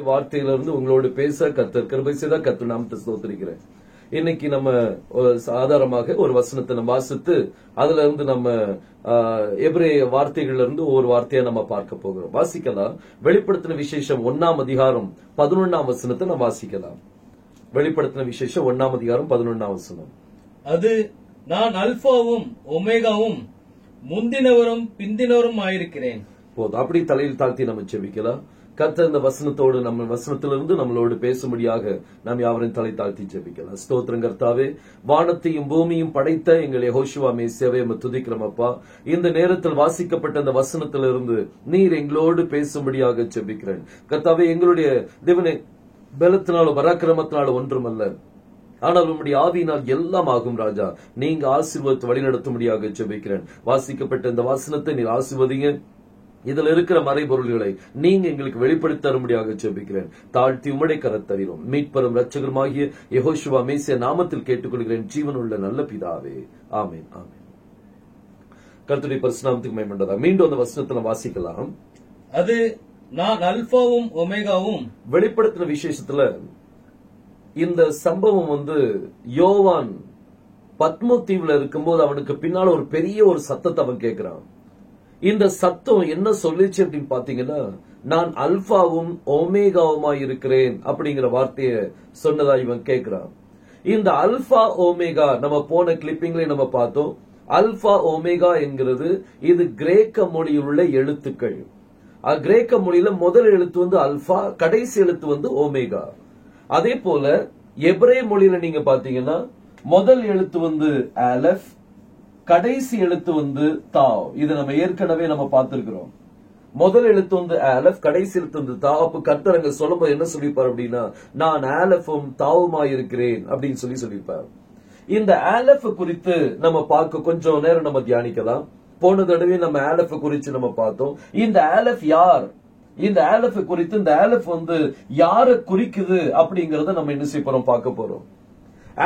வார்த்தையிலிருந்து உங்களோடு பேச கர்த்தர் கிருபை செய்தா கர்த்தர் நாமத்தை ஸ்தோத்திரிக்கிறேன். இன்னைக்கு நம்ம ஆதாரமாக ஒரு வசனத்தை நம்ம வாசித்து அதுல இருந்து நம்ம எபிரேய வார்த்தைகள்ல இருந்து ஒவ்வொரு வார்த்தையா நம்ம பார்க்க போகிறோம். வாசிக்கலாம். வெளிப்படுத்தின விசேஷம் 1ஆம் அதிகாரம் 11ஆம் வசனத்தை நம்ம வாசிக்கலாம். வெளிப்படுத்தின விசேஷம் 1ஆம் அதிகாரம் 11ஆம் வசனம். அது நான் அல்பாவும் ஒமேகாவும் முந்தினவரும் பிந்தினவரும் ஆயிருக்கிறேன். போதும். அப்படி தலையில் தாழ்த்தி நம்ம ஜெபிக்கலாம். கர்த்தர் இந்த வசனத்தோடு நம்ம வசனத்திலிருந்து நம்மளோடு பேசும்படியாக நாம் யாவரையும் தலை தாழ்த்தி ஜெபிக்கலாம். ஸ்தோத்திரம் கர்த்தாவே, வானத்தையும் பூமியும் படைத்த எங்கள் யெகோஷுவா மேசியாவே துதிக்கிறோம் அப்பா. இந்த நேரத்தில் வாசிக்கப்பட்ட இந்த வசனத்திலிருந்து நீர் எங்களோடு பேசும்படியாக ஜெபிக்கிறேன் கர்த்தாவே. எங்களுடைய தேவனே, பலத்தினாலும் பராக்கிரமத்தினாலும் ஒன்றுமல்ல, ஆனால் உம்முடைய ஆவியினால் எல்லாம் ஆகும் ராஜா. நீங்க ஆசீர்வாதத்தை வழிநடத்தும்படியாக ஜெபிக்கிறேன். வாசிக்கப்பட்ட இந்த வசனத்தை நீர் ஆசீர்வதிங்க. இதுல இருக்கிற மறைபொருள்களை நீங்க எங்களுக்கு வெளிப்படுத்தி தரும்படியாக ஜெபிக்கிறேன். தாழ்த்தி உம்முடைய கரத்தறிவோம். மீட்பரும் ரட்சகருமாகிய யெகோஷுவா மேசியா நாமத்தில் கேட்டுக்கொள்கிறேன் ஜீவனுள்ள நல்ல பிதாவே, ஆமென், ஆமென். கர்த்தருடைய பரிசுத்த நாமத்துக்கு மகிமை உண்டாவதாக. மீண்டும் அந்த வசனத்தை வாசிக்கலாம். அது நான் அல்பாவும் ஒமேகாவும். வெளிப்படுத்தின விசேஷத்துல இந்த சம்பவம் யோவான் பத்மோ தீவுல இருக்கும்போது அவனுக்கு பின்னால ஒரு பெரிய ஒரு சத்தத்தை அவன் கேட்கிறான். இந்த சத்தம் என்ன சொல்லிச்சு அப்படின்னு பாத்தீங்கன்னா, நான் அல்பாவும் ஓமேகாவுமாய் இருக்கிறேன் அப்படிங்கிற வார்த்தையை சொன்னதா இவன் கேட்கிறான். இந்த அல்பா ஓமேகா நம்ம போன கிளிப்பிங்ல நம்ம பார்த்தோம். அல்பா ஓமேகா என்கிறது இது கிரேக்க மொழியில் உள்ள எழுத்துக்கள். கிரேக்க மொழியில முதல் எழுத்து அல்பா, கடைசி எழுத்து ஓமேகா. அதே போல எபிரேய மொழியில நீங்க பாத்தீங்கன்னா முதல் எழுத்து அலெஃப், கடைசி எழுத்து தாவ். இது நம்ம ஏற்கனவே நம்ம பார்த்திருக்கிறோம். முதல் எழுத்து அலெஃப், கடைசி எழுத்து தாவ். அப்ப கர்த்தர் அங்க சொல்லும்போது என்ன சொல்லிப்பார் அப்படின்னா, நான் அலெஃபும் தாவுமாய் இருக்கிறேன் அப்படின்னு சொல்லிப்பார். இந்த அலெஃப் குறித்து நம்ம பார்க்க கொஞ்சம் நேரம் நம்ம தியானிக்கலாம். போன தடவை நம்ம அலெஃப் குறித்து நம்ம பார்த்தோம். இந்த அலெஃப் யார், இந்த அலெஃப் குறித்து இந்த அலெஃப் யாரை குறிக்குது அப்படிங்கறத நம்ம என்ன செய்ய போறோம், பார்க்க போறோம்.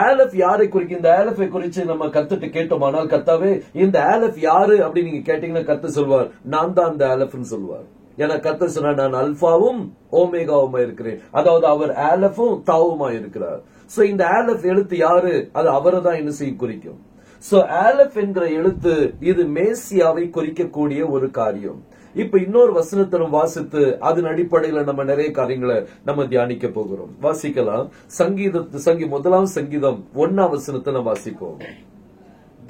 அலெஃப் யாரை குறிக்கும், இந்த அலெஃபை குறிச்சு நம்ம கர்த்தர்ட்ட கேட்டோமானால், கர்த்தாவே இந்த அலெஃப் யாரு அப்படின்னு நீங்க கேட்டீங்கன்னா கர்த்தர் சொல்வார், நான் தான் அந்த அலெஃப்னு சொல்வார். ஏன்னா கர்த்தர் சொன்னார், நான் அல்பாவும் ஓமேகாவுமா இருக்கிறேன். அதாவது அவர் அலெஃபும் தாவுமா இருக்கிறார். சோ இந்த அலெஃப் எழுத்து யாரு, அது அவரை தான் என்ன செய்ய குறிக்கும். சோ அலெஃப் என்கிற எழுத்து இது மேசியாவை குறிக்கக்கூடிய ஒரு காரியம். இப்ப இன்னொரு வசனத்திலும் வாசித்து அதன் அடிப்படையில நம்ம நிறைய காரியங்களை நம்ம தியானிக்க போகிறோம். வாசிக்கலாம். முதலாம் சங்கீதம் 1ஆம் வசனத்தை நம்ம வாசிப்போம்.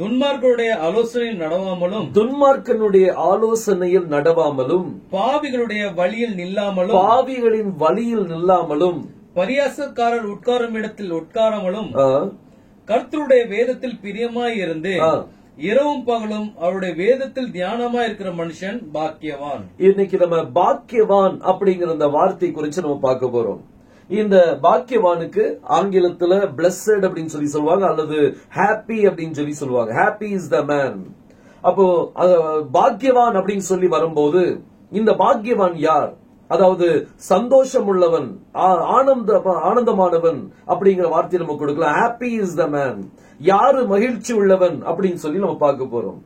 துன்மார்க்கனுடைய ஆலோசனையில் நடவாமலும், துன்மார்க்கனுடைய ஆலோசனையில் நடவாமலும், பாவிகளுடைய வழியில் நில்லாமலும், பாவிகளின் வழியில் நில்லாமலும், பரியாசக்காரர் உட்காரும் இடத்தில் உட்காராமலும், கர்த்தருடைய வேதத்தில் பிரியமாய் இருந்து இரவும் பகலும் அவருடைய வேதத்தில் தியானமா இருக்கிற மனுஷன் பாக்கியவான். இன்னைக்கு நம்ம பாக்கியவான் அப்படிங்கிற இந்த வார்த்தை குறிச்சு நம்ம பார்க்க போறோம். இந்த பாக்கியவானுக்கு ஆங்கிலத்துல பிளஸட் அப்படின்னு சொல்லுவாங்க, அல்லது ஹாப்பி அப்படின்னு சொல்லுவாங்க. Happy is the man. அப்போ பாக்கியவான் அப்படின்னு சொல்லி வரும்போது இந்த பாக்கியவான் யார், அதாவது சந்தோஷம் உள்ளவன், ஆனந்தமானவன் அப்படிங்கிற வார்த்தையை நம்ம கொடுக்கலாம். ஹாப்பி இஸ் த மேன், யாரு மகிழ்ச்சி உள்ளவன் அப்படின்னு சொல்லி நம்ம பார்க்க போறோம்.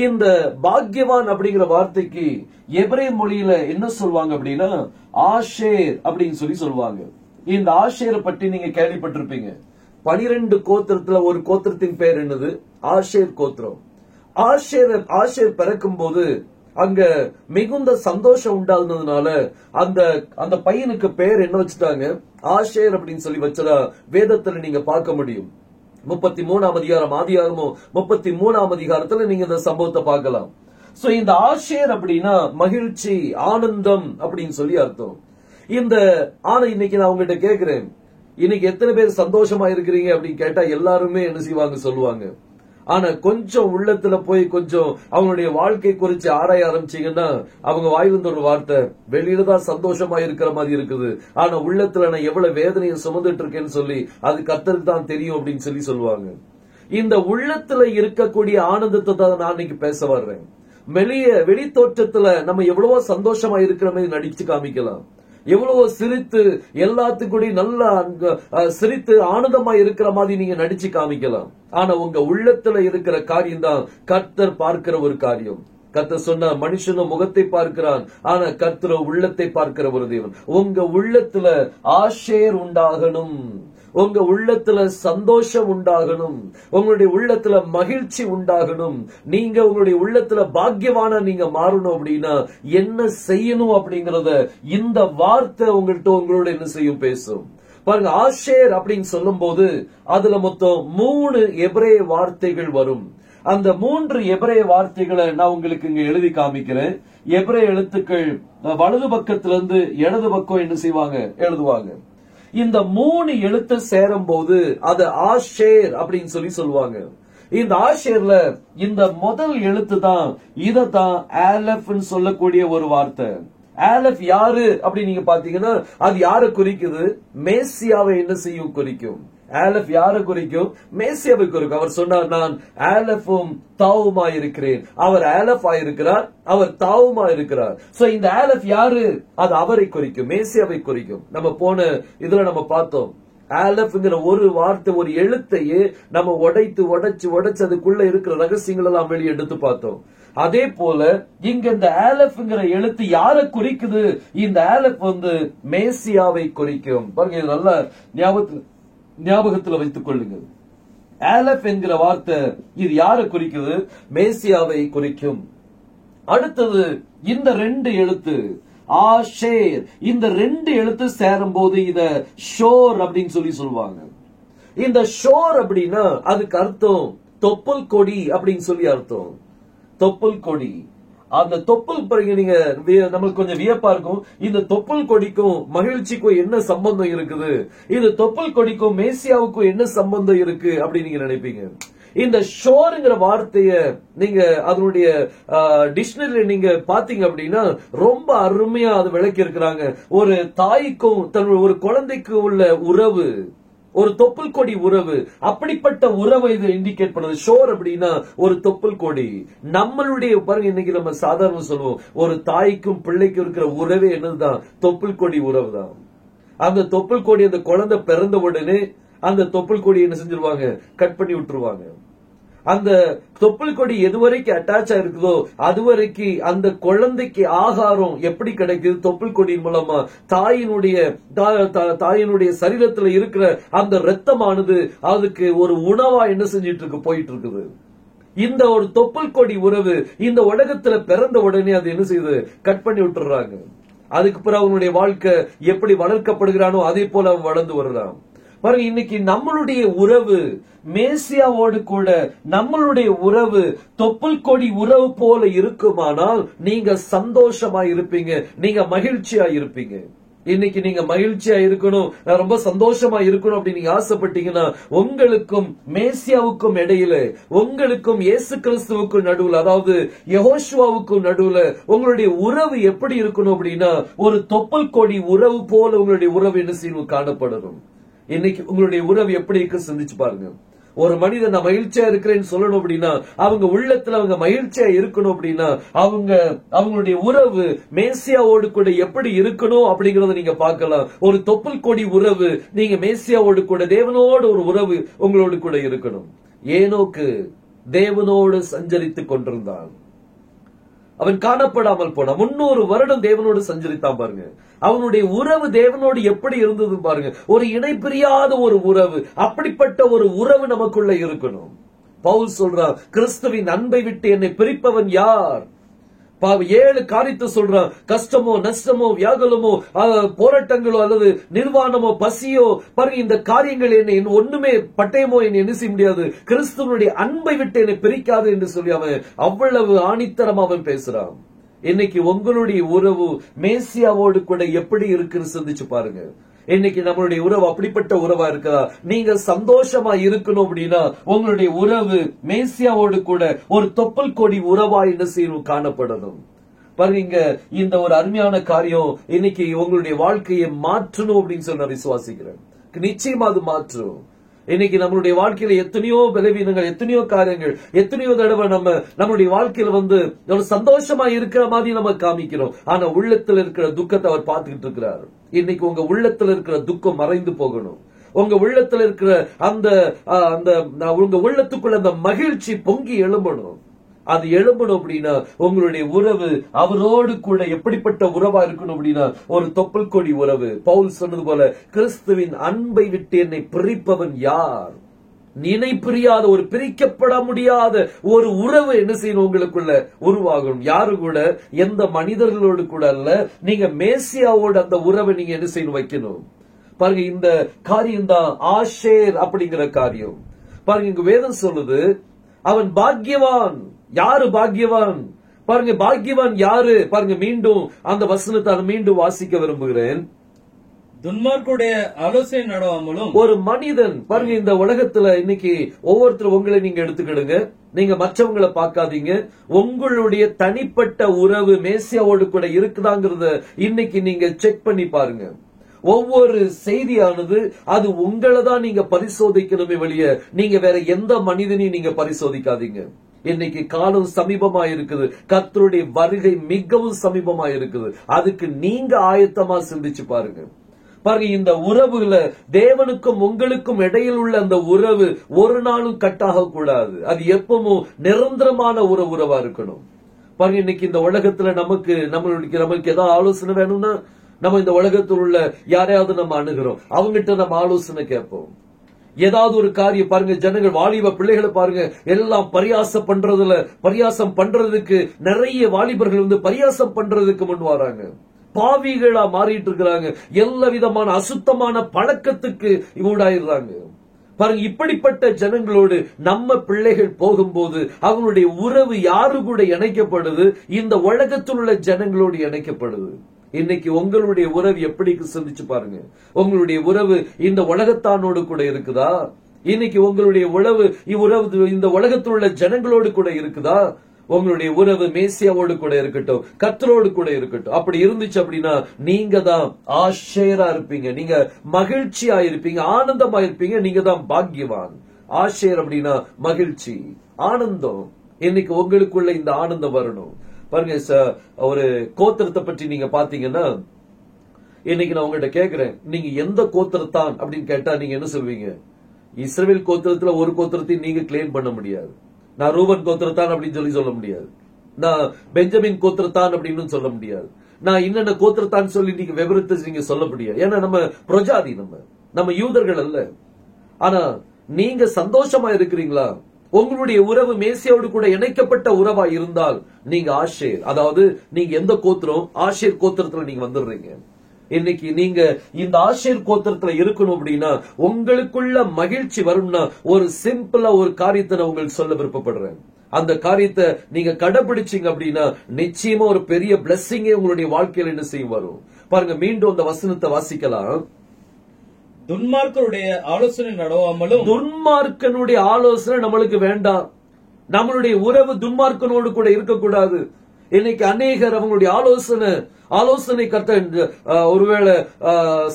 இந்த பாக்கியவான் அப்படிங்கிற வார்த்தைக்கு எபிரேய மொழியில என்ன சொல்லுவாங்க அப்படின்னா, ஆஷேர் அப்படின்னு சொல்லுவாங்க. இந்த ஆஷேரை பற்றி நீங்க கேள்விப்பட்டிருப்பீங்க. 12 கோத்திரத்துல ஒரு கோத்திரத்தின் பெயர் என்னது, ஆஷேர் கோத்திரம். ஆஷேர் பிறக்கும் போது அங்க மிகுந்த சந்தோஷம் உண்டாதுனால அந்த பையனுக்கு பேர் என்ன வச்சுட்டாங்க, ஆஷேர் அப்படின்னு சொல்லி வச்சதா வேதத்துல நீங்க பார்க்க முடியும். 33ஆம் அதிகாரம், ஆதியாகமோ 33ஆம் அதிகாரத்துல நீங்க இந்த சம்பவத்தை பார்க்கலாம். சோ இந்த ஆஷேர் அப்படின்னா மகிழ்ச்சி, ஆனந்தம் அப்படின்னு சொல்லி அர்த்தம். இன்னைக்கு நான் உங்ககிட்ட கேக்குறேன், இன்னைக்கு எத்தனை பேர் சந்தோஷமா இருக்கிறீங்க அப்படின்னு கேட்டா எல்லாருமே என்ன செய்வாங்க, சொல்லுவாங்க. ஆனா கொஞ்சம் உள்ளத்துல போய் கொஞ்சம் அவங்களுடைய வாழ்க்கை குறிச்சு ஆராய ஆரம்பிச்சீங்கன்னா அவங்க வாயிலிருந்து ஒரு வார்த்தை, வெளியில தான் சந்தோஷமா இருக்கிற மாதிரி இருக்குது, ஆனா உள்ளத்துல நான் எவ்வளவு வேதனையை சுமந்துட்டு இருக்கேன்னு சொல்லி அது கர்த்தருக்கு தான் தெரியும் அப்படின்னு சொல்லுவாங்க. இந்த உள்ளத்துல இருக்கக்கூடிய ஆனந்தத்தை தான் நான் இன்னைக்கு பேச வர்றேன். வெளி தோற்றத்துல நம்ம எவ்வளவோ சந்தோஷமா இருக்கிற மாதிரி நடிச்சு காமிக்கலாம், எவ்வளவோ சிரித்து எல்லாத்துக்கூட நல்லா சிரித்து ஆனந்தமா இருக்கிற மாதிரி நீங்க நடிச்சு காமிக்கலாம். ஆனா உங்க உள்ளத்துல இருக்கிற காரியம் தான் கர்த்தர் பார்க்கிற ஒரு காரியம். கர்த்தர் சொன்னா மனுஷனும் முகத்தை பார்க்கிறான், ஆனா கர்த்தர் உள்ளத்தை பார்க்கிற ஒரு தேவன். உங்க உள்ளத்துல ஆஷேர் உண்டாகணும், உங்க உள்ளத்துல சந்தோஷம் உண்டாகணும், உங்களுடைய உள்ளத்துல மகிழ்ச்சி உண்டாகணும். நீங்க உங்களுடைய உள்ளத்துல பாக்கியவான நீங்க மாறணும் அப்படின்னா என்ன செய்யணும் அப்படிங்கறத இந்த வார்த்தை உங்களோட என்ன செய்யும், பேசும். பாருங்க, ஆஷேர் அப்படின்னு சொல்லும் போது அதுல மொத்தம் 3 எபிரேய வார்த்தைகள் வரும். அந்த 3 எபிரேய வார்த்தைகளை நான் உங்களுக்கு இங்க எழுதி காமிக்கிறேன். எபிரேய எழுத்துக்கள் வலது பக்கத்துல இருந்து இடது பக்கம் என்ன செய்வாங்க, எழுதுவாங்க. இந்த 3 எழுத்து சேரும் போது அது ஆஷேர் அப்படின்னு சொல்லுவாங்க. இந்த ஆஷேர்ல இந்த முதல் எழுத்து தான், இதத்தான் ஆலெஃப் சொல்லக்கூடிய ஒரு வார்த்தை. ஆலெஃப் யாரு அப்படின்னு நீங்க பாத்தீங்கன்னா அது யாரை குறிக்குது, மேசியாவை என்ன செய்யும் குறிக்கும். ஆலெஃப் யாரை குறிக்கும், மேசியாவை குறிக்கும். அவர் சொன்னார், நான் ஆலெஃபும் தாவுமா இருக்கிறேன். அவர் ஆலெஃப் ஆயிருக்கிறார், அவர் தாவுமா இருக்கிறார். சோ இந்த ஆலெஃப் யாரு, அது அவரை குறிக்கும், மேசியாவை குறிக்கும். நம்ம போன இதுல நம்ம பார்த்தோம், ஆலெஃப்ங்கிற ஒரு வார்த்தை, ஒரு எழுத்தையே நம்ம உடைச்சு அதுக்குள்ள இருக்கிற ரகசியங்கள் எல்லாம் வெளியே எடுத்து பார்த்தோம். அதே போல இங்க இந்த ஆலெஃப்ங்கிற எழுத்து யாரை குறிக்குது, இந்த ஆலெஃப் மேசியாவை குறிக்கும். பாருங்க, இது நல்ல ஞாபகத்துல வைத்துக் கொள்ளுங்கள். ஆலெஃப் என்கிற வார்த்தை இது யாரை குறிக்குது, மேசியாவை குறிக்கும். அடுத்தது இந்த 2 எழுத்து ஆஷேர், இந்த 2 எழுத்து சேரும் போது இத ஷோர் அப்படின்னு சொல்லுவாங்க. இந்த ஷோர் அப்படின்னா அதுக்கு அர்த்தம் தொப்புள் கொடி அப்படின்னு சொல்லி அர்த்தம். தொப்புள் கொடி, அந்த தொப்புள் பாருங்க, நீங்க நம்மளுக்கு கொஞ்சம் வியப்பா இருக்கும், இந்த தொப்புள் கொடிக்கும் மகிழ்ச்சிக்கும் என்ன சம்பந்தம் இருக்குது, இது தொப்புள் கொடிக்கும் மேசியாவுக்கும் என்ன சம்பந்தம் இருக்கு அப்படின்னு நீங்க நினைப்பீங்க. இந்த ஷோர்ங்கிற வார்த்தைய நீங்க அதனுடைய டிக்ஷனரியில நீங்க பாத்தீங்க அப்படின்னா ரொம்ப அருமையா அது விளக்கி இருக்கிறாங்க. ஒரு தாய்க்கும் தன்னுடைய ஒரு குழந்தைக்கு உள்ள உறவு, ஒரு தொப்புள் கொடி உறவு, அப்படிப்பட்ட உறவை இது இண்டிகேட் பண்ணுது. ஷோர் அப்படின்னா ஒரு தொப்புள் கொடி. நம்மளுடைய பாருங்க, இன்னைக்கு நம்ம சாதாரண சொல்லுவோம், ஒரு தாய்க்கும் பிள்ளைக்கும் இருக்கிற உறவே என்னதுதான், தொப்புள் கொடி உறவு தான். அந்த தொப்புள் கொடி அந்த குழந்தை பிறந்த உடனே அந்த தொப்புள் கொடி என்ன செஞ்சிருவாங்க, கட் பண்ணி விட்டுருவாங்க. அந்த தொப்புள் கொடி எதுவரைக்கும் அட்டாச் இருக்குதோ அதுவரைக்கும் அந்த குழந்தைக்கு ஆகாரம் எப்படி கிடைக்குது, தொப்புள் கொடியின் மூலமா. தாயினுடைய சரீரத்துல இருக்கிற அந்த ரத்தமானது அதுக்கு ஒரு உணவா என்ன செஞ்சிட்டு இருக்கு, போயிட்டு இருக்குது. இந்த ஒரு தொப்புள் கொடி உறவு இந்த உலகத்துல பிறந்த உடனே அது என்ன செய்யுது, கட் பண்ணி விட்டுறாங்க. அதுக்கு பிறகு அவனுடைய வாழ்க்கை எப்படி வளர்க்கப்படுகிறானோ அதே போல அவன் வளர்ந்து வருகிறான். பாருங்க, இன்னைக்கு நம்மளுடைய உறவு மேசியாவோடு கூட நம்மளுடைய உறவு தொப்புள் கொடி உறவு போல இருக்குமானால் நீங்க சந்தோஷமா இருப்பீங்க, நீங்க மகிழ்ச்சியா இருப்பீங்க. இன்னைக்கு நீங்க மகிழ்ச்சியா இருக்கணும், நான் ரொம்ப சந்தோஷமா இருக்கணும் அப்படின்னு நீங்க ஆசைப்பட்டீங்கன்னா உங்களுக்கும் மேசியாவுக்கும் இடையில, உங்களுக்கும் இயேசு கிறிஸ்துவுக்கும் நடுவுல, அதாவது யெகோஷுவாவுக்கும் நடுவுல உங்களுடைய உறவு எப்படி இருக்கணும் அப்படின்னா ஒரு தொப்புள் கொடி உறவு போல உங்களுடைய உறவு என்ன செய்யணும், காணப்படணும். இன்னைக்கு உங்களுடைய உறவு எப்படி இருக்கு சிந்திச்சு பாருங்க. ஒரு மனிதன் நான் மகிழ்ச்சியா இருக்கிறேன்னு சொல்லணும் அப்படின்னா அவங்க உள்ளத்துல அவங்க மகிழ்ச்சியா இருக்கணும் அப்படின்னா அவங்களுடைய உறவு மேசியாவோடு கூட எப்படி இருக்கணும் அப்படிங்கறத நீங்க பார்க்கலாம். ஒரு தொப்புள் கொடி உறவு, நீங்க மேசியாவோடு கூட தேவனோடு ஒரு உறவு உங்களோடு கூட இருக்கணும். ஏனோக்கு தேவனோடு சஞ்சரித்துக் கொண்டிருந்தான், அவன் காணப்படாமல் போனான். 300 வருடம் தேவனோடு சஞ்சரித்தான். பாருங்க, அவனுடைய உறவு தேவனோடு எப்படி இருந்தது பாருங்க, ஒரு இணை பிரியாத ஒரு உறவு. அப்படிப்பட்ட ஒரு உறவு நமக்குள்ள இருக்கணும். பவுல் சொல்றான், கிறிஸ்துவின் அன்பை விட்டு என்னை பிரிப்பவன் யார்? 7 காரியத்தை சொல்றான். கஷ்டமோ நஷ்டமோ வியாகுலமோ போராட்டங்களோ அல்லது நிர்வாணமோ பசியோ, பாருங்க இந்த காரியங்கள் என்னை ஒண்ணுமே பட்டயமோ என்னை என்ன செய்ய முடியாது, கிறிஸ்துவனுடைய அன்பை விட்டு என்னை பிரிக்காது என்று சொல்லி அவன் அவ்வளவு ஆணித்தரம் அவன் பேசுறான். இன்னைக்கு உங்களுடைய உறவு மேசியாவோடு கூட எப்படி இருக்குன்னு சிந்திச்சு பாருங்க. இன்னைக்கு நம்மளுடைய உறவு அப்படிப்பட்ட உறவா இருக்குதா? நீங்க சந்தோஷமா இருக்கணும் அப்படின்னா உங்களுடைய உறவு மேசியாவோடு கூட ஒரு தொப்புள் கொடி உறவா என்ன செய்யணும், காணப்படணும். பாருங்க, இந்த ஒரு அருமையான காரியம் இன்னைக்கு உங்களுடைய வாழ்க்கையை மாற்றணும் அப்படின்னு சொல்லி நான் விசுவாசிக்கிறேன். நிச்சயமா அது மாற்றும். இன்னைக்கு நம்மளுடைய வாழ்க்கையில எத்தனையோ பலவீனங்கள், எத்தனையோ காரியங்கள், எத்தனையோ தடவை நம்மளுடைய வாழ்க்கையில ஒரு சந்தோஷமா இருக்கிற மாதிரி நம்ம காமிக்கிறோம். ஆனா உள்ளத்துல இருக்கிற துக்கத்தை அவர் பார்த்துக்கிட்டு இருக்கிறார். இன்னைக்கு உங்க உள்ளத்துல இருக்கிற துக்கம் மறைந்து போகணும். உங்க உள்ளத்துல இருக்கிற உங்க உள்ளத்துக்குள்ள அந்த மகிழ்ச்சி பொங்கி எழும்பணும். அது எழும்பணும் அப்படின்னா உங்களுடைய உறவு அவரோடு கூட எப்படிப்பட்ட உறவா இருக்கணும் அப்படின்னா ஒரு தொப்புள் கொடி உறவு. பவுல் சொன்னது போல, கிறிஸ்துவின் அன்பை விட்டு என்னை பிரிப்பவன் யார்? நினை பிரியாத ஒரு பிரிக்கப்பட முடியாத ஒரு உறவு என்ன செய்யணும்? உங்களுக்குள்ள உருவாகணும். யாரு கூட? எந்த மனிதர்களோடு கூட அல்ல, நீங்க மேசியாவோட அந்த உறவை நீங்க என்ன செய்யணும்? வைக்கணும். பாருங்க, இந்த காரியம் தான் ஆஷேர் அப்படிங்கிற காரியம். பாருங்க, இங்க வேதம் சொல்லுது, அவன் பாக்கியவான். யாரு பாக்கியவான்? பாருங்க, பாக்கியவான் யாரு? பாருங்க, மீண்டும் அந்த வசனத்தை மீண்டும் வாசிக்க விரும்புகிறேன். துன்மார்க்குடைய ஆலோசனை நடவாமலும். ஒரு மனிதன் பாருங்க, இந்த உலகத்துல இன்னைக்கு ஒவ்வொருத்தரும் உங்களை நீங்க எடுத்துக்கிடுங்க. நீங்க மற்றவங்களை பார்க்காதீங்க. உங்களுடைய தனிப்பட்ட உறவு மேசியாவோடு கூட இருக்குதாங்கிறத இன்னைக்கு நீங்க செக் பண்ணி பாருங்க. ஒவ்வொரு செய்தியானது அது உங்களை தான் நீங்க பரிசோதிக்கணுமே வெளிய நீங்க வேற எந்த மனிதனையும் நீங்க பரிசோதிக்காதீங்க. இன்னைக்கு காலம் சமீபமா இருக்குது. கர்த்தருடைய வருகை மிகவும் சமீபமா இருக்குது. அதுக்கு நீங்க ஆயத்தமா சிந்திச்சு பாருங்க. பாருங்க, இந்த உறவுல தேவனுக்கும் உங்களுக்கும் இடையில் உள்ள அந்த உறவு ஒரு நாளும் கட்டாக கூடாது. அது எப்பவும் நிரந்தரமான ஒரு உறவா இருக்கணும். பாருங்க, இன்னைக்கு இந்த உலகத்துல நம்மளுக்கு ஏதாவது ஆலோசனை வேணும்னா நம்ம இந்த உலகத்தில் உள்ள யாரையாவது நம்ம அணுகிறோம். அவங்ககிட்ட நம்ம ஆலோசனை கேட்போம். ஏதாவது ஒரு காரியம் பாருங்க, ஜனங்கள் வாலிப பிள்ளைகளை பாருங்க, எல்லாம் பரியாசம் பண்றதுக்கு நிறைய வாலிபர்கள் பரியாசம் பண்றதுக்கு முன் வராங்க. பாவிகளா மாறிட்டு இருக்கிறாங்க. எல்லா விதமான அசுத்தமான பழக்கத்துக்கு ஊடாயிடுறாங்க. பாருங்க, இப்படிப்பட்ட ஜனங்களோடு நம்ம பிள்ளைகள் போகும்போது அவங்களுடைய உறவு யாரு கூட இணைக்கப்படுது? இந்த உலகத்தில் உள்ள ஜனங்களோடு இணைக்கப்படுது. இன்னைக்கு உங்களுடைய உறவு எப்படி சிந்திச்சு பாருங்க. உங்களுடைய உறவு இந்த உலகத்தானோடு கூட இருக்குதா? இன்னைக்கு உங்களுடைய உறவு இந்த உலகத்தில் உள்ள ஜனங்களோடு கூட இருக்குதா? உங்களுடைய உறவு மேசியாவோடு கூட இருக்கட்டும், கர்த்தரோடு கூட இருக்கட்டும். அப்படி இருந்துச்சு அப்படின்னா நீங்க தான் ஆஷேரா இருப்பீங்க. நீங்க மகிழ்ச்சியா இருப்பீங்க, ஆனந்தமா இருப்பீங்க. நீங்க தான் பாக்கியவான். ஆஷேர் அப்படின்னா மகிழ்ச்சி, ஆனந்தம். இன்னைக்கு உங்களுக்குள்ள இந்த ஆனந்தம் வரணும். பாருங்க, ஒரு கோத்திரத்தை பற்றி நீங்க பாத்தீங்கன்னா, இன்னைக்கு நான் உங்ககிட்ட கேக்குறேன், நீங்க எந்த கோத்திரத்தான் அப்படின்னு கேட்டா நீங்க என்ன சொல்வீங்க? இஸ்ரவேல் கோத்திரத்துல ஒரு கோத்திரத்தையும் நீங்க கிளைம் பண்ண முடியாது. நான் ரூபன் கோத்திரத்தான் அப்படின்னு சொல்ல முடியாது. நான் பெஞ்சமின் கோத்திரத்தான் அப்படின்னு சொல்ல முடியாது. நான் இன்னென்ன கோத்திரத்தான் சொல்லி நீங்க விவரத்தை நீங்க சொல்ல முடியாது. ஏன்னா நம்ம பிரஜாதி, நம்ம யூதர்கள் அல்ல. ஆனா நீங்க சந்தோஷமா இருக்கிறீங்களா? உங்களுடைய உறவு மேசியாவோடு கூட இணைக்கப்பட்ட உறவா இருந்தால் நீங்க ஆஷேர், அதாவது நீங்க எந்த கோத்திரம்? ஆஷேர் கோத்திரத்துல நீங்க வந்துடுறீங்க. இன்னைக்கு நீங்க இந்த ஆஷேர் கோத்திரத்துல இருக்கணும் அப்படின்னா உங்களுக்குள்ள மகிழ்ச்சி வரும்னா ஒரு சிம்பிளா ஒரு காரியத்தை நான் உங்களுக்கு சொல்ல விருப்பப்படுறேன். அந்த காரியத்தை நீங்க கடைபிடிச்சீங்க அப்படின்னா நிச்சயமா ஒரு பெரிய பிளெஸிங்கே உங்களுடைய வாழ்க்கையில என்ன செய்யும் வரும். பாருங்க, மீண்டும் அந்த வசனத்தை வாசிக்கலாம். துன்மார்க்கருடைய ஆலோசனை நடவாமலும். துன்மார்க்கனுடைய ஆலோசனை நம்மளுக்கு வேண்டாம். நம்மளுடைய உறவு துன்மார்க்கனோடு கூட இருக்கக்கூடாது. இன்னைக்கு அநேகர் அவங்களுடைய ஆலோசனை கர்த்த ஒருவேளை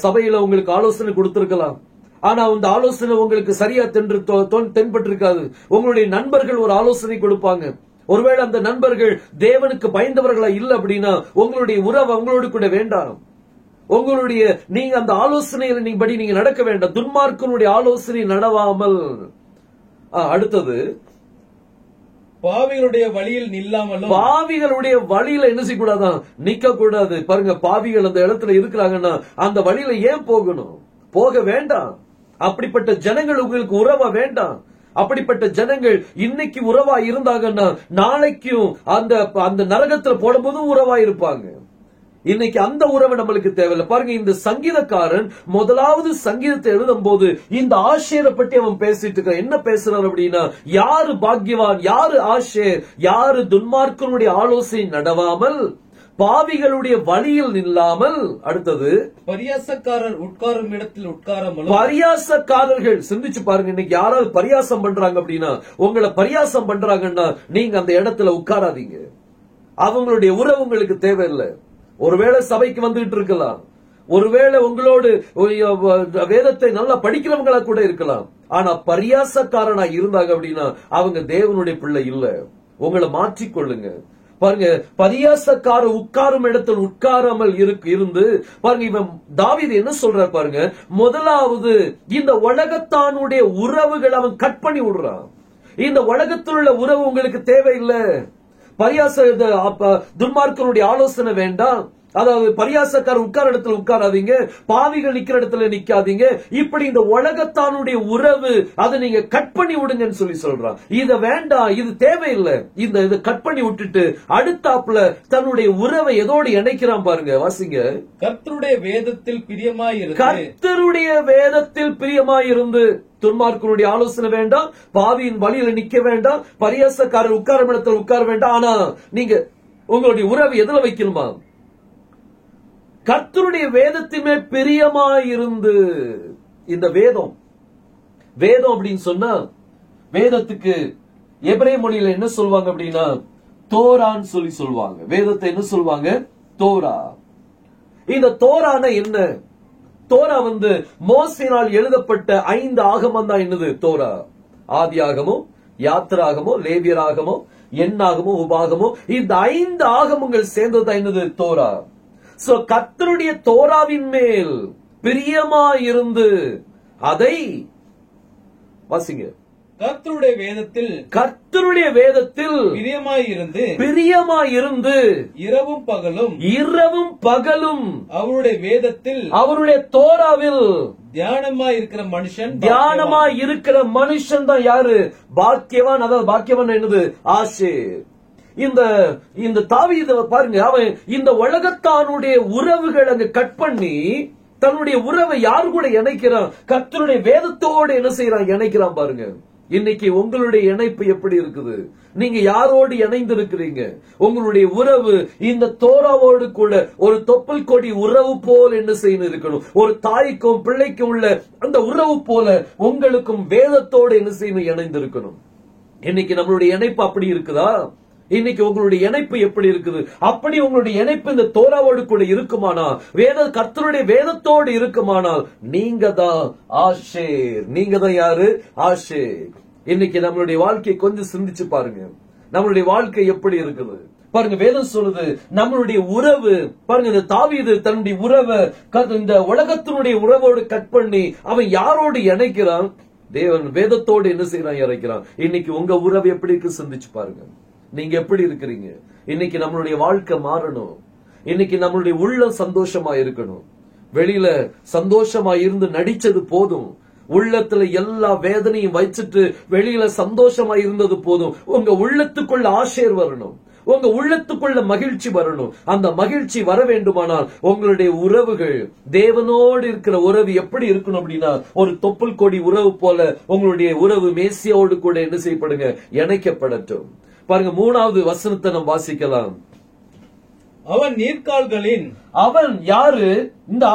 சபையில உங்களுக்கு ஆலோசனை கொடுத்திருக்கலாம். ஆனா அந்த ஆலோசனை உங்களுக்கு சரியா தென்பட்டிருக்காது. உங்களுடைய நண்பர்கள் ஒரு ஆலோசனை கொடுப்பாங்க. ஒருவேளை அந்த நண்பர்கள் தேவனுக்கு பயந்தவர்களா இல்ல அப்படின்னா உங்களுடைய உறவு அவங்களோடு கூட வேண்டாம். நீங்க அந்த ஆலோசனையில நீங்க நடக்க வேண்டாம். துன்மார்க்கனுடைய ஆலோசனை நடவாமல். அடுத்தது, பாவிகளுடைய வழியில் நில்லாமலும். பாவிகளுடைய வழியில என்ன செய்யக்கூடாதான்? நிக்க கூடாது. பாருங்க, பாவிகள் அந்த இடத்துல இருக்கிறாங்கன்னா அந்த வழியில ஏன் போகணும்? போக வேண்டாம். அப்படிப்பட்ட ஜனங்கள் உங்களுக்கு உறவா வேண்டாம். அப்படிப்பட்ட ஜனங்கள் இன்னைக்கு உறவா இருந்தாங்கன்னா நாளைக்கும் அந்த நரகத்துல போடும்போதும் உறவா இருப்பாங்க. இன்னைக்கு அந்த உறவு நம்மளுக்கு தேவையில்லை. பாருங்க, இந்த சங்கீதக்காரன் முதலாவது சங்கீதத்தை எழுதும் போது இந்த ஆஷேரை பற்றி அவன் பேசிட்டு இருக்க. என்ன பேசுறாரு அப்படின்னா, யாரு பாக்கியவான், யாரு ஆஷேர், யாரு துன்மார்க்கனுடைய ஆலோசனை நடவாமல், பாவிகளுடைய வழியில் நில்லாமல். அடுத்தது, பரியாசக்காரர் உட்காரும் இடத்தில் உட்காராமலும். பரியாசக்காரர்கள் சிந்திச்சு பாருங்க. இன்னைக்கு யாராவது பரியாசம் பண்றாங்க அப்படின்னா, உங்களை பரியாசம் பண்றாங்கன்னா நீங்க அந்த இடத்துல உட்காராதீங்க. அவங்களுடைய உறவு உங்களுக்கு தேவையில்லை. ஒருவேளை சபைக்கு வந்துகிட்டு இருக்கலாம், ஒருவேளை உங்களோடு வேதத்தை நல்லா படிக்கிறவங்களா கூட இருக்கலாம். ஆனா பரியாசக்காரனா இருந்தாங்க அப்படின்னா அவங்க தேவனுடைய பிள்ளை இல்ல. உங்களை மாற்றிக்கொள்ளுங்க. பாருங்க, பரியாசக்கார உட்காரும் இடத்தில் உட்காராமல் இருந்து பாருங்க, இவன் தாவீது என்ன சொல்றார் பாருங்க. முதலாவது இந்த உலகத்தானுடைய உறவுகள் அவன் கட் பண்ணி விடுறான். இந்த உலகத்தில் உள்ள உறவு உங்களுக்கு தேவையில்லை. துன்மார்க்கனுடைய ஆலோசனை வேண்டாம். அதாவது பரியாசக்கார உட்கார இடத்துல உட்காராதீங்க, பாவிகள் நிக்கிற இடத்துல நிக்காதீங்க. இப்படி இந்த உலகத்தானுடைய உறவு அதை நீங்க கட் பண்ணி விடுங்கன்னு சொல்றான். இத வேண்டாம், இது தேவையில்லை. இதை கட் பண்ணி விட்டுட்டு அடுத்தாப்புல தன்னுடைய உறவை எதோடு இணைக்கிறான் பாருங்க. வாசிங்க. கர்த்தருடைய வேதத்தில் பிரியமாயிருந்து, கர்த்தருடைய வேதத்தில் பிரியமாயிருந்து. துன்மார்க்கனுடைய ஆலோசனை வேண்டாம், பாவியின் வழியில நிக்க வேண்டாம், பரியாசக்காரர் உட்கார இடத்துல உட்கார வேண்டாம். ஆனா நீங்க உங்களுடைய உறவு எதுல வைக்கணுமா? கர்த்தருடைய வேதத்தின் பிரியமாயிருந்து. இந்த வேதம் அப்படின்னு சொன்னா, வேதத்துக்கு எபிரேய மொழியில என்ன சொல்வாங்க அப்படின்னா தோரான்னு சொல்லுவாங்க. வேதத்தை என்ன சொல்வாங்க? தோரா. இந்த தோரான என்ன? தோரா மோசேயினால் எழுதப்பட்ட 5 ஆகமம் தான். என்னது தோரா? ஆதியாகமோ, யாத்திராகமோ, லேவியராகமோ, எண்ணாகமோ, உபாகமோ, இந்த 5 ஆகமங்கள் சேர்ந்ததுதான் என்னது தோரா. சோ கர்த்தருடைய தோராவின் மேல் பிரியமாயிருந்து அதை வாசிங்க. கர்த்தருடைய வேதத்தில் பிரியமாயிருந்து இரவும் பகலும் அவருடைய தோராவில் தியானமாயிருக்கிற மனுஷன் தான் யாரு? பாக்கியவான். அதாவது பாக்கியவான் என்னது? ஆசேர். இந்த தாவீது பாருங்க, அவன் இந்த உலகத்தானுடைய உறவுகள் அங்க கட் பண்ணி தன்னுடைய உறவை யாரு கூட இணைக்கிறான்? கர்த்தருடைய வேதத்தோடு என்ன செய்யறான்? இணைக்கிறான். பாருங்க, இன்னைக்கு உங்களுடைய இணைப்பு எப்படி இருக்குது? நீங்க யாரோடு இணைந்து இருக்கிறீங்க? உங்களுடைய உறவு இந்த தோராவோடு கூட ஒரு தொப்புள் கொடி உறவு போல என்ன செய்யணும் இருக்கணும். ஒரு தாய்க்கும் பிள்ளைக்கும் உள்ள அந்த உறவு போல உங்களுக்கும் வேதத்தோடு என்ன செய்யணும்? இணைந்து இருக்கணும். இன்னைக்கு நம்மளுடைய இணைப்பு அப்படி இருக்குதா? இன்னைக்கு உங்களுடைய இணைப்பு எப்படி இருக்குது? அப்படி உங்களுடைய இணைப்பு இந்த தோராவோடு கூட இருக்குமானால், கர்த்தருடைய வேதத்தோடு இருக்குமானால், நீங்க தான் ஆஷேர். நீங்க தான் யாரு? ஆஷேர். இன்னைக்கு நம்மளுடைய வாழ்க்கையை கொஞ்சம் சிந்திச்சு பாருங்க. நம்மளுடைய வாழ்க்கை எப்படி இருக்குது பாருங்க. வேதம் சொல்லுது நம்மளுடைய உறவு பாருங்க. இந்த தாவீது தன்னுடைய உறவை இந்த உலகத்தினுடைய உறவோடு கட் பண்ணி அவன் யாரோடு இணைக்கிறான்? தேவன் வேதத்தோடு என்ன செய்யறான்? இணைக்கிறான். இன்னைக்கு உங்க உறவு எப்படி இருக்கு? சிந்திச்சு பாருங்க. நீங்க எப்படி இருக்கிறீங்க? இன்னைக்கு நம்மளுடைய வாழ்க்கை மாறணும். இன்னைக்கு நம்மளுடைய உள்ளம் சந்தோஷமா இருக்கணும். வெளியில சந்தோஷமா இருந்து நடிச்சது போதும். உள்ளத்துல எல்லா வேதனையும் வச்சிட்டு வெளியில சந்தோஷமா இருந்தது போதும். உங்க உள்ளத்துக்குள்ள ஆசைர் வரணும். உங்க உள்ளத்துக்குள்ள மகிழ்ச்சி வரணும். அந்த மகிழ்ச்சி வர வேண்டுமானால் உங்களுடைய உறவுகள் தேவனோடு இருக்கிற உறவு எப்படி இருக்கணும் அப்படின்னா ஒரு தொப்புள் கொடி உறவு போல உங்களுடைய உறவு மேசியாவோடு கூட என்ன செய்யப்படுங்க? இணைக்கப்படட்டும். பாருங்க, 3வது வசனத்தை நாம் வாசிக்கலாம். அவன் நீர்க்கால்களின், அவன் யாரு? இந்த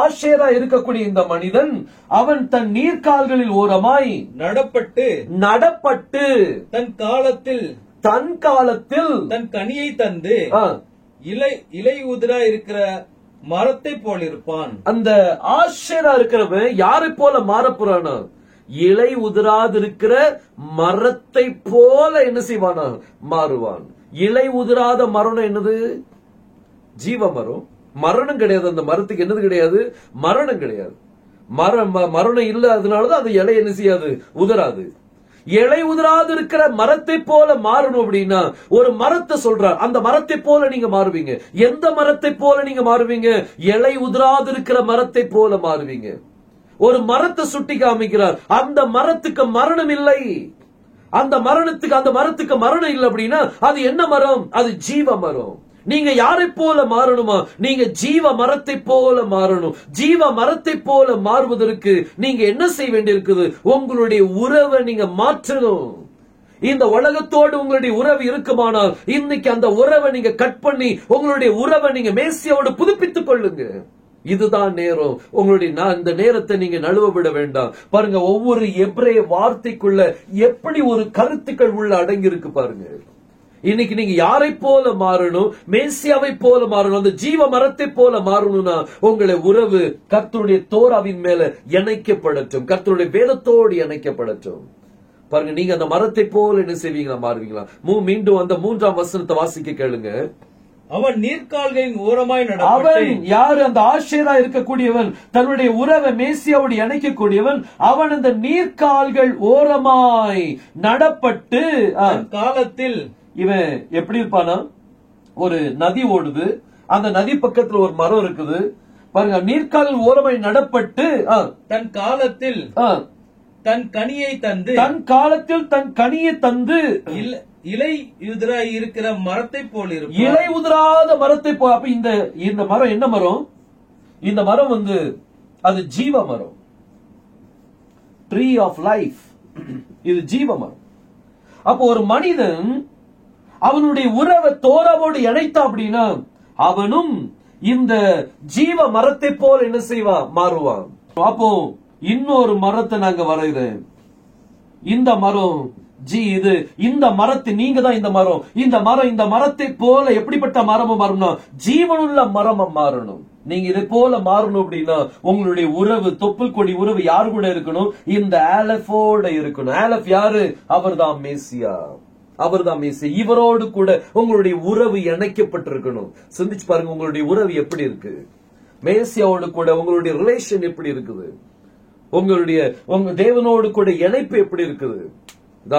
ஆஷேரா இருக்கக்கூடிய இந்த மனிதன், அவன் தன் நீர்க்கால்களில் ஓரமாய் நடப்பட்டு தன் காலத்தில் தன் கனியை தந்து இலை உதிரா இருக்கிற மரத்தை போல இருப்பான். அந்த ஆஷேரா இருக்கிறவன் யாரை போல மாறப்போறானா? இலை உதிராதிருக்கிற மரத்தை போல என்ன செய்வானா? மாறுவான். இலை உதிராத மரம் என்னது? ஜீவ மரம். மரணம் கிடையாது. அந்த மரத்துக்கு என்னது கிடையாது? மரணம் கிடையாது. மரணம் இல்ல, அதனாலதான் அந்த இலை என்ன செய்யாது? உதிராது. இலை உதிராது இருக்கிற மரத்தை போல மாறணும் அப்படின்னா ஒரு மரத்தை சொல்றார். அந்த மரத்தை போல நீங்க மாறுவீங்க. எந்த மரத்தை போல நீங்க மாறுவீங்க? இலை உதிராது இருக்கிற மரத்தை போல மாறுவீங்க. ஒரு மரத்தை சுட்டி காமிக்கிறார். அந்த மரத்துக்கு மரணம் இல்லை. அந்த மரத்துக்கு மரணம் இல்லை அப்படின்னா அது என்ன மரம்? அது ஜீவ மரம். நீங்க யாரை போல மாறணுமா? நீங்க ஜீவ மரத்தை போல மாறணும். ஜீவ மரத்தை போல மாறுவதற்கு நீங்க என்ன செய்ய வேண்டியிருக்குது? உங்களுடைய உறவை நீங்க மாற்றணும். இந்த உலகத்தோடு உங்களுடைய உறவு இருக்குமானால் இன்னைக்கு அந்த உறவை நீங்க கட் பண்ணி உங்களுடைய உறவை நீங்க மேசியாவோடு புதுப்பித்துக் கொள்ளுங்க. இதுதான் நேரம். உங்களுடைய இந்த நேரத்தை நீங்க நழுவ விட வேண்டாம். பாருங்க, ஒவ்வொரு எபிரேய வார்த்தைக்குள்ள எப்படி ஒரு கருத்துக்கள் உள்ள அடங்கி இருக்கு பாருங்க. இன்னைக்கு நீங்க யாரை போல மாறணும்? மேசியாவை போல மாறணும். அந்த ஜீவ மரத்தை போல மாறணும்னா உங்களை உறவு கர்த்தருடைய தோராவின் மேல இணைக்கப்படட்டும், கர்த்தருடைய வேதத்தோடு இணைக்கப்படட்டும். பாருங்க, நீங்க அந்த மரத்தை போல என்ன செய்வீங்களா? மாறுவீங்களா? மீண்டும் அந்த 3ஆம் வசனத்தை வாசிக்க கேளுங்க. அவன் நீர்க்கால்களின் ஓரமாய் அவன் யாரு? அந்த ஆஷேரா இருக்கக்கூடியவன், தன்னுடைய உறவை மேசியாவோடு இணைக்கக்கூடியவன். அவன் அந்த நீர்க்கால்கள் ஓரமாய் நடப்பட்டு காலத்தில் இவன் எப்படி இருப்பானா? ஒரு நதி ஓடுது, அந்த நதி பக்கத்துல ஒரு மரம் இருக்குது. பாருங்க, நீர்க்கால்கள் ஓரமாய் நடப்பட்டு தன் காலத்தில் தன் கனியை தந்து, தன் காலத்தில் தன் கனியை தந்து இலை உதிராய் இருக்கிற மரத்தை போல் இருக்கும். இலை உதிராத மரத்தை போல். அப்ப இந்த மரம் என்ன மரம்? இந்த மரம் அது ஜீவ மரம், ட்ரீ ஆஃப் லைஃப். இது ஜீவ மரம். அப்போ ஒரு மனிதன் அவனுடைய உறவை தோராவோடு இணைத்தான் அப்படின்னா அவனும் இந்த ஜீவ மரத்தை போல என்ன செய்வான்? மாறுவான். அப்போ இன்னொரு மரத்தை நாங்க வரைகிறேன். இந்த மரம் இது இந்த மரத்தை நீங்க தான் இந்த மரம். இந்த மரத்தை போல எப்படிப்பட்ட மரமும் மாறணும்? ஜீவனுள்ள மரமா மாறணும். நீங்க இதை போல மாறணும் அப்படின்னா உங்களுடைய உறவு, தொப்புள் கொடி உறவு யாரு கூட இருக்கணும்? இந்த ஆலஃபோட இருக்கணும். ஆலஃப் யாரு? அவர்தான் மேசியா, அவர்தான் மேசியா. இவரோடு கூட உங்களுடைய உறவு இணைக்கப்பட்டிருக்கணும். சிந்திச்சு பாருங்க, உங்களுடைய உறவு எப்படி இருக்கு? மேசியாவோடு கூட உங்களுடைய ரிலேஷன் எப்படி இருக்குது? உங்க தேவனோடு கூட இணைப்பு எப்படி இருக்குது?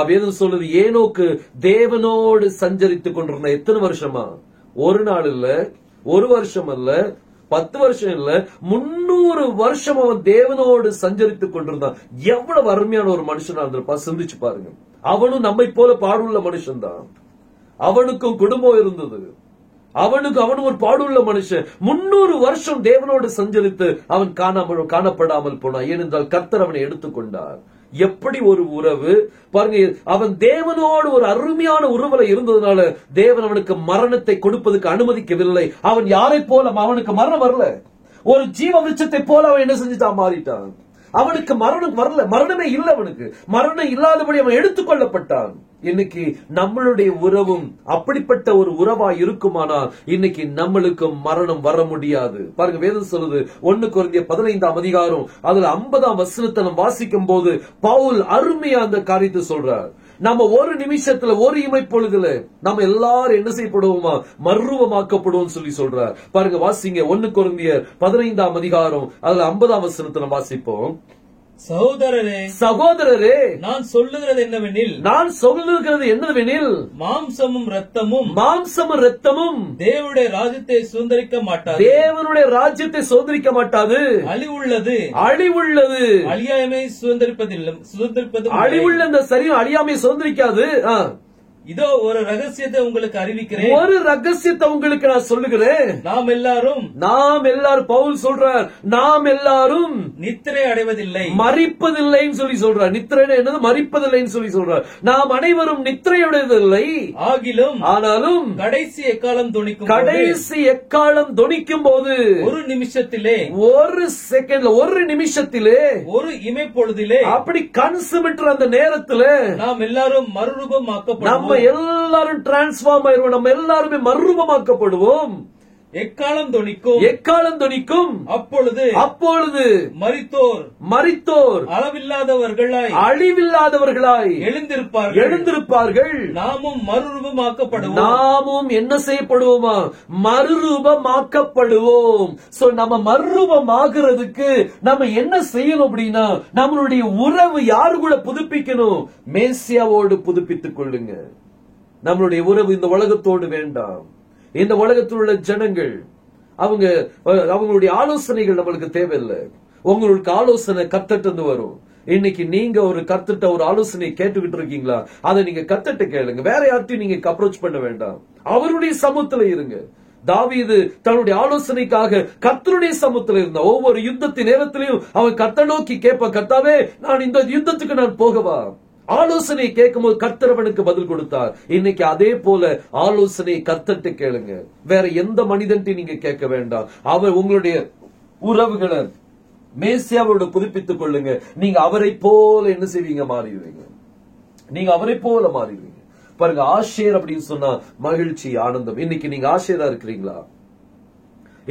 வேதம் சொல்லுது, ஏனோக்கு தேவனோடு சஞ்சரித்துக் கொண்டிருந்த எத்தனை வருஷமா? ஒரு நாள் இல்ல, ஒரு வருஷம் இல்ல, 10 வருஷம் இல்ல, 300 வருஷம் அவன் தேவனோடு சஞ்சரித்துக் கொண்டிருந்தான். எவ்வளவு அருமையான ஒரு மனுஷனா இருந்திருப்பா. சிந்திச்சு பாருங்க. அவனும் நம்மை போல பாடுள்ள மனுஷன் தான். அவனுக்கும் குடும்பம் இருந்தது. அவனும் ஒரு பாடுள்ள மனுஷன். 300 வருஷம் தேவனோடு சஞ்சரித்து அவன் காணப்படாமல் போனான். ஏனென்றால் கர்த்தர் அவனை எடுத்துக்கொண்டார். எப்படி ஒரு உறவு பாருங்க. அவன் தேவனோடு ஒரு அருமையான உறவுல இருந்ததுனால தேவன் அவனுக்கு மரணத்தை கொடுப்பதற்கு அனுமதிக்கவில்லை. அவன் யாரை போல? அவனுக்கு மரணம் வரல. ஒரு ஜீவ விருட்சத்தை போல அவன் என்ன செஞ்சுட்டான்? மாறிட்டான். அவனுக்கு மரணம் வரல, மரணமே இல்லை. அவனுக்கு மரணம் இல்லாதபடி அவன் எடுத்துக்கொள்ளப்பட்டான். இன்னைக்கு நம்மளுடைய உறவும் அப்படிப்பட்ட ஒரு உறவா இருக்குமானால் இன்னைக்கு நம்மளுக்கு மரணம் வர முடியாது. பாருங்க, வேதம் சொல்லுது 1 கொரிந்தியர் 15ஆம் அதிகாரம் அதுல 50ஆம் வசனத்தை நம்ம வாசிக்கும் போது பவுல் அருமையா அந்த காரியத்தை சொல்றார். நம்ம ஒரு நிமிஷத்துல, ஒரு இமைப்பொழுதுல நம்ம எல்லாரும் என்ன செய்யப்படுவோமா? மர்ருவமாக்கப்படுவோம் சொல்லி சொல்றார். பாருங்க, வாசிங்க 1 கொரிந்தியர் 15ஆம் அதிகாரம் அதுல 50ஆம் வசனத்தை நம்ம வாசிப்போம். சகோதரரே, நான் சொல்லுகிறது என்னவெனில் மாம்சமும் இரத்தமும் தேவனுடைய ராஜ்யத்தை சுதந்திரிக்க மாட்டாது. அழிவுள்ளது அழியாமை சுதந்திரிப்பது. அழிவுள்ள இந்த சரீரம் அழியாமை சுதந்திரிக்காது. இதோ ஒரு ரகசியத்தை உங்களுக்கு அறிவிக்கிறேன். ஒரு ரகசியத்தை உங்களுக்கு நான் சொல்லுகிறேன். நாம் எல்லாரும் பவுல் சொல்றார், நாம் எல்லாரும் நித்திரை அடைவதில்லை, மரிப்பதில்லைன்னு சொல்லி சொல்றார். நித்திரை என்னது? மரிப்பதில்லைன்னு சொல்லி சொல்றார். நாம் அனைவரும் நித்திரை அடைவதில்லை, ஆனாலும் கடைசி எக்காலம் தொனிக்கும் போது ஒரு நிமிஷத்திலே, ஒரு செகண்ட்ல, ஒரு நிமிஷத்திலே, ஒரு இமைப்பொழுதிலே, அப்படி கன்சுமிட்டர் அந்த நேரத்துல நாம் எல்லாரும் மறுரூபமாக்கப்படுவோம். எல்லாரும் டிரான்ஸ்பார்ம் ஆயிருவோம். நம்ம எல்லாருமே மறுரூபமாக்கப்படுவோம். எக்காலம் தொனிக்கும். அப்பொழுது மரித்தோர் அழிவில்லாதவர்களாய் எழுந்திருப்பார்கள். நாமும் மறுரூபமாக்கப்படுவோம். நாமும் என்ன செய்யப்படுவோமா? மறுரூபமாக்கப்படுவோம். சோ நம்ம மறுரூபமாகிறதுக்கு நம்ம என்ன செய்யணும் அப்படின்னா, நம்மளுடைய உறவு யாரு கூட புதுப்பிக்கணும்? மேசியாவோடு புதுப்பித்துக் கொள்ளுங்க. நம்மளுடைய உறவு இந்த உலகத்தோடு வேண்டாம். இந்த உலகத்தில் உள்ள ஜனங்கள் அவங்களுடைய ஆலோசனைகள் நம்மளுக்கு தேவையில்லை. உங்களுக்கு ஆலோசனை கர்த்தர்ட்ட வரும். இன்னைக்கு நீங்க ஒரு கர்த்தர்ட்ட ஒரு ஆலோசனை கேட்டுக்கிட்டு இருக்கீங்களா? அதை நீங்க கர்த்தர்ட்ட கேளுங்க. வேற யார்ட்டையும் நீங்க அப்ரோச் பண்ண வேண்டாம். அவருடைய சமூகத்துல இருங்க. தாவீது தன்னுடைய ஆலோசனைக்காக கர்த்தருடைய சமூகத்தில் இருந்த ஒவ்வொரு யுத்தத்தின் நேரத்திலையும் அவன் கர்த்தரை நோக்கி கேட்பான், கர்த்தாவே, நான் இந்த யுத்தத்துக்கு நான் போகவா? ஆலோசனை கேட்கும் போது கர்த்தர் அவனுக்கு பதில் கொடுத்தார். இன்னைக்கு அதே போல ஆலோசனை கர்த்தர்ட்ட கேளுங்க. வேற எந்த மனிதன்ட்டையும் நீங்க கேட்க வேண்டாம். அவர் உங்களுடைய உறவுகளை மேசியாவோட புதுப்பித்துக் கொள்ளுங்க. நீங்க அவரை போல என்ன செய்வீங்க? மாறிடுவீங்க. நீங்க அவரை போல மாறிடுவீங்க. பாருங்க, ஆஷேர் அப்படின்னு சொன்னா மகிழ்ச்சி, ஆனந்தம். இன்னைக்கு நீங்க ஆஷேரா இருக்கிறீங்களா?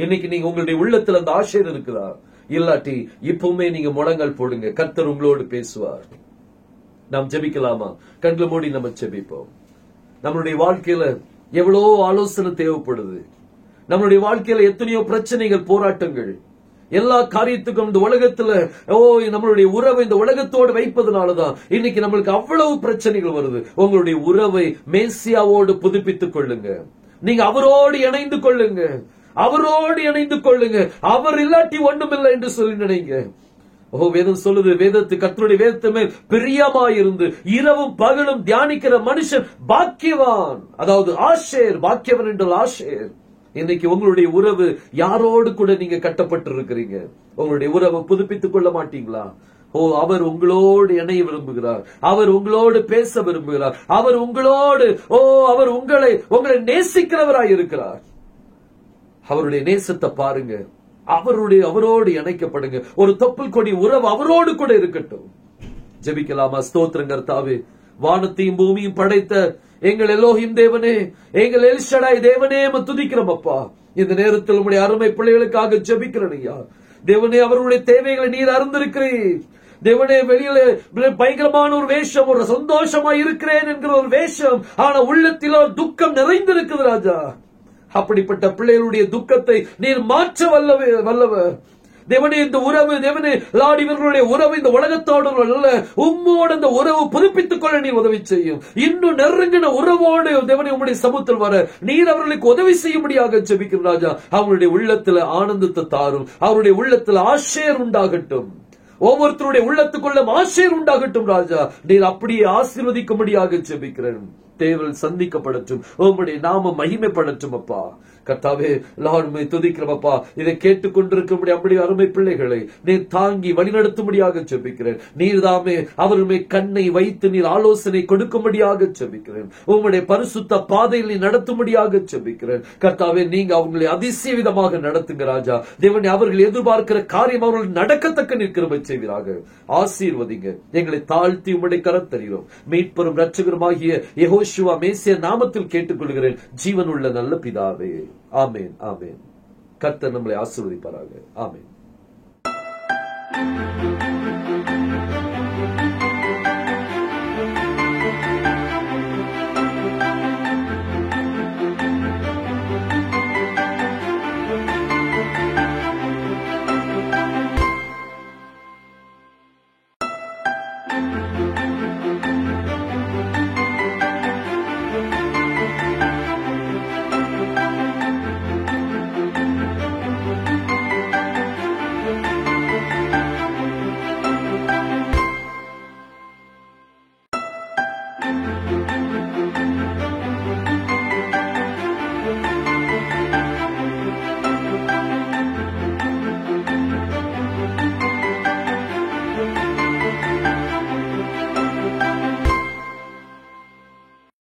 இன்னைக்கு நீங்க உங்களுடைய உள்ளத்துல அந்த ஆஷேர் இருக்குதா? இல்லாட்டி இப்பவுமே நீங்க முழங்கால் போடுங்க, கர்த்தர் உங்களோடு பேசுவார். நாம் ஜெபிக்கலாமா? கண்களை மூடி நம்ம ஜெபிப்போம். நம்மளுடைய வாழ்க்கையில எவ்வளவோ ஆலோசனை தேவைப்படுது. நம்மளுடைய வாழ்க்கையில எத்தனையோ பிரச்சனைகள், போராட்டங்கள், எல்லா காரியத்துக்கும் இந்த உலகத்துல நம்மளுடைய உறவை இந்த உலகத்தோடு வைப்பதனாலதான் இன்னைக்கு நம்மளுக்கு அவ்வளவு பிரச்சனைகள் வருது. உங்களுடைய உறவை மேசியாவோடு புதுப்பித்துக் கொள்ளுங்க. நீங்க அவரோடு இணைந்து கொள்ளுங்க, அவரோடு இணைந்து கொள்ளுங்க. அவர் இல்லாட்டி ஒண்ணுமில்லை என்று சொல்லி நினைங்க. வேதம் சொல்லுது, கர்த்தருடைய வேதத்து மேல் பிரியமாயிருந்து இரவும் பகலும் தியானிக்கிற மனுஷன் பாக்கியவான். அதாவது ஆஷேர், பாக்கியவன் என்றால் ஆஷேர். இன்னைக்கு உங்களுடைய உறவு யாரோடு கூட நீங்க கட்டப்பட்டு இருக்கிறீங்க? உங்களுடைய உறவை புதுப்பித்துக் கொள்ள மாட்டீங்களா? அவர் உங்களோடு இணைய விரும்புகிறார், அவர் உங்களோடு பேச விரும்புகிறார், அவர் உங்களோடு அவர் உங்களை நேசிக்கிறவராய் இருக்கிறார். அவருடைய நேசத்தை பாருங்க, அவரோடு இணைக்கப்படுங்க. ஒரு தொப்புள் கொடி உறவு அவரோடு கூட இருக்கட்டும். ஜெபிக்கலாமா? ஸ்தோத்திரம் கர்த்தாவே, வானத்தையும் பூமியும் படைத்த எங்கள் எலோஹிம் தேவனே, எங்கள் எல்ஷடாய் தேவனே, துதிக்கிறோம் அப்பா. இந்த நேரத்தில் உங்களுடைய அருமை பிள்ளைகளுக்காக ஜெபிக்கிறேன் ஐயா. தேவனே, அவர்களுடைய தேவைகளை நீர் அறிந்திருக்கிறீர். தேவனே, வெளியில பயங்கரமான ஒரு வேஷம், ஒரு சந்தோஷமா இருக்கிறேன் என்கிற ஒரு வேஷம், ஆனா உள்ளத்தில் ஒரு துக்கம் நிறைந்திருக்குது ராஜா. அப்படிப்பட்ட பிள்ளைகளுடைய துக்கத்தை நீர் மாற்ற வல்லவர் தேவனே. இந்த உறவு தேவனே, இவர்களுடைய உறவு இந்த உலகத்தோடு அல்ல, உம்மோடு இந்த உறவு புதுப்பித்துக் கொள்ள நீர் உதவி செய்யும். இன்னும் நெருங்கின உறவோடு தேவனே உம்முடைய சமூகத்தில் வர நீர் அவர்களுக்கு உதவி செய்யும்படியாக ஜெபிக்கும் ராஜா. அவங்களுடைய உள்ளத்துல ஆனந்தத்தை தாரும், அவருடைய உள்ளத்துல ஆஷேர் உண்டாகட்டும். ஒவ்வொருத்தருடைய உள்ளத்துக்குள்ள ஆஷேர் உண்டாகட்டும் ராஜா. நீர் அப்படியே ஆசீர்வதிக்கும்படியாக ஜெபிக்கிறேன். தேவல் சந்திக்கப்படட்டும், உம்முடைய நாமம் மகிமைப்படட்டும் அப்பா. கர்த்தாவே, லார்மை துதிக்கிறப்பா. இதை கேட்டுக்கொண்டிருக்க அப்படியே அருமை பிள்ளைகளை நீர் தாங்கி வழிநடத்தும்படியாக ஜெபிக்கிறேன். நீர் தாமே அவருமே கண்ணை வைத்து நீர் ஆலோசனை கொடுக்கும்படியாக ஜெபிக்கிறேன். உம்முடைய பரிசுத்த பாதையில் நீ நடத்தும்படியாக ஜெபிக்கிறேன். கர்த்தாவே, நீங்க அவங்களை அதிசய விதமாக நடத்துங்க ராஜா. தேவனே, அவர்கள் எதிர்பார்க்கிற காரியம் அவர்கள் நடக்கத்தக்க நிற்கிற செய்வீராக. ஆசீர்வதிங்க. எங்களை தாழ்த்தி உம்முடைய கரத்தறிகிறோம். மீட்பெரும் இரட்சகருமாகிய யெகோஷுவா மேசியா நாமத்தில் கேட்டுக்கொள்கிறேன், ஜீவனுள்ள நல்ல பிதாவே. ஆமென், ஆமென். கர்த்தர் நம்மளை ஆசீர்வதிப்பாராக. ஆமென்.